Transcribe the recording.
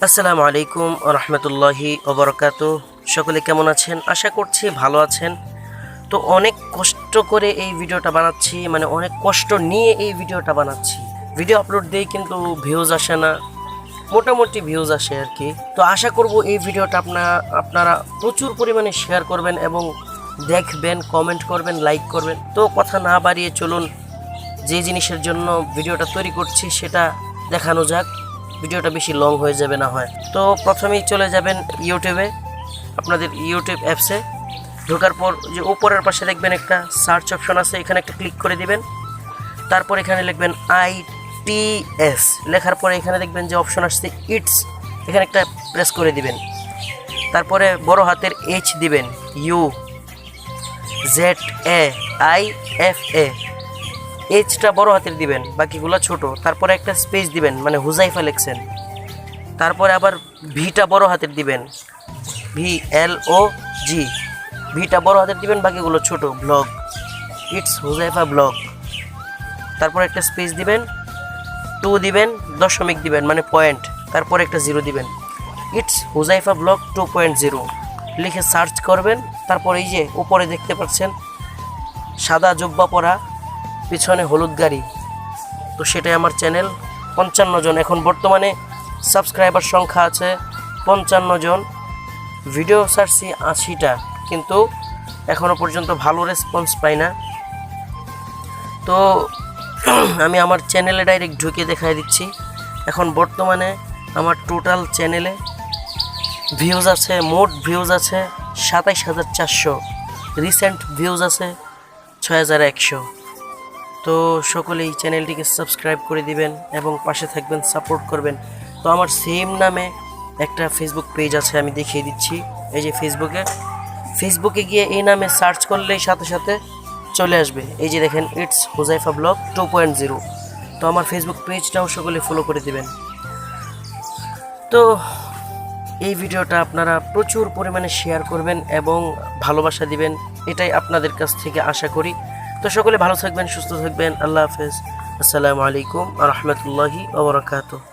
আসসালামু আলাইকুম ওয়া রাহমাতুল্লাহি ওয়া বারাকাতুহু। সকলে কেমন আছেন? আশা করছি ভালো আছেন। তো অনেক কষ্ট করে এই ভিডিওটা বানাচ্ছি, মানে অনেক কষ্ট নিয়ে এই ভিডিওটা বানাচ্ছি। ভিডিও আপলোড দিই কিন্তু ভিউজ আসে না, মোটামুটি ভিউজ আসে আর কি। তো আশা করব এই ভিডিওটা আপনারা প্রচুর পরিমাণে শেয়ার করবেন এবং দেখবেন, কমেন্ট করবেন, লাইক করবেন। তো কথা না বাড়িয়ে চলুন যে জিনিসের জন্য ভিডিওটা তৈরি করছি সেটা দেখানো যাক। ভিডিওটা বেশি লং হয়ে যাবে না হয়। তো প্রথমেই চলে যাবেন ইউটিউবে, আপনাদের ইউটিউব অ্যাপসে ঢোকার পর যে উপরের পাশে দেখবেন একটা সার্চ অপশন আছে, এখানে একটা ক্লিক করে দিবেন। তারপর এখানে লিখবেন ITS, লেখার পরে এখানে দেখবেন যে অপশন আসছে ইটস, এখানে একটা প্রেস করে দিবেন। তারপরে বড় হাতের H দিবেন, UZAIFA, এইচটা বড় হাতের দিবেন, বাকিগুলো ছোট। তারপরে একটা স্পেস দিবেন, মানে হুজাইফা লিখছেন। তারপরে আবার ভিটা বড় হাতের দিবেন, VLOG, ভিটা বড় হাতের দিবেন, বাকিগুলো ছোট। Blog, it's Huzaifa blog. তারপরে একটা স্পেস দিবেন, 2 দিবেন, দশমিক দিবেন মানে পয়েন্ট, তারপরে একটা 0 দিবেন। ইটস হুজাইফা ব্লগ 2.0 লিখে সার্চ করবেন। তারপর এই যে উপরে দেখতে পাচ্ছেন সাদা জুব্বা পরা, পিছনে হলুদ গাড়ি, তো সেটাই আমার চ্যানেল। 55 জন এখন বর্তমানে সাবস্ক্রাইবার সংখ্যা আছে 55 জন। ভিডিও ছাড়ছি 80টা, কিন্তু এখনও পর্যন্ত ভালো রেসপন্স পাই না। তো আমি আমার চ্যানেলে ডাইরেক্ট ঢুকে দেখাই দিচ্ছি। এখন বর্তমানে আমার টোটাল চ্যানেলে ভিউজ আছে, মোট ভিউজ আছে 27,400, রিসেন্ট ভিউজ আছে 6,100। তো সকলেই চ্যানেলটিকে সাবস্ক্রাইব করে দিবেন এবং পাশে থাকবেন, সাপোর্ট করবেন। তো আমার সেম নামে একটা ফেসবুক পেজ আছে, আমি দেখিয়ে দিচ্ছি। এই যে ফেসবুকে গিয়ে এই নামে সার্চ করলেই সাথে সাথে চলে আসবে। এই যে দেখেন, ইটস হুজাইফা ব্লগ 2.0। তো আমার ফেসবুক পেজটাও সকলে ফলো করে দিবেন। তো এই ভিডিওটা আপনারা প্রচুর পরিমাণে শেয়ার করবেন এবং ভালোবাসা দিবেন, এটাই আপনাদের কাছ থেকে আশা করি। তো সকলে ভালো থাকবেন, সুস্থ থাকবেন। আল্লাহ হাফেজ। আসসালামু আলাইকুম ওয়া রাহমাতুল্লাহি ওয়া বারাকাতুহু।